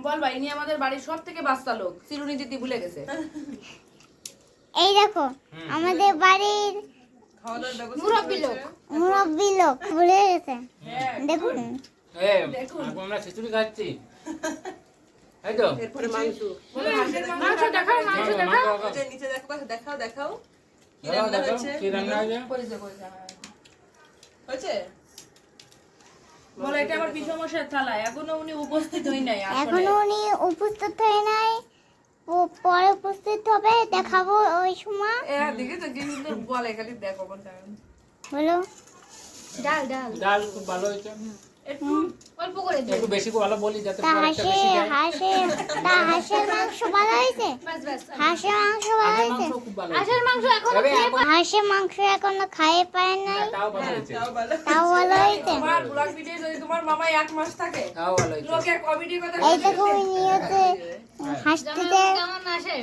বল ভাই, ইনি আমাদের বাড়ির সব থেকে বাচ্চা লোক, চিরুনি দিতে ভুলে গেছে। এই দেখো আমাদের বাড়ির মুরব্বী লোক ভুলে গেছে। দেখুন আমরা খিচুড়ি খাচ্ছি, তাই তো? এরপরে মাংস। মাংস দেখাও, মাংস দেখাও। নিচে দেখো, দেখাও দেখাও কি দাও, রান্না দেখাও, হয়েছে। কি রান্না হয়েছে? হয়েছে? বলো, এটা আমার পিসমশাইয়ের থালা, এখনো উনি উপস্থিত হই নাই আসলে। এখনো উনি উপস্থিত হয়ে নাই, ও পরে উপস্থিত হবে, দেখাবো ওই সময়। দেখে তো কি সুন্দর বলে, খালি দেখো কোনটা। বলো ডাল ডাল ডাল খুব ভালো হয়েছে, একটু অল্প করে দিও। একটু বেশি ভালো বলি যাতে তা পরেরটা বেশি যায়। হাঁসের মাংস ভালো হয়েছে, বাস বাস। হাঁসের মাংস ভালো আগের হয়েছে। মাংস খুব ভালো আসার মাংস এখনো তবে খেয়ে এখন হাঁসের মাংস এখনো খাইয়ে পায় নাই, তাও ভালো হয়েছে, তাও ভালো। তাও ভালো হয়েছে। তোমার ব্লগ ভিডিও যদি তোমার মামা 1 মাস থাকে, তাও ভালো হয়েছে। লোকে কমেডি কথা এই দেখো উনি হচ্ছে হাসতে কেমন আসে?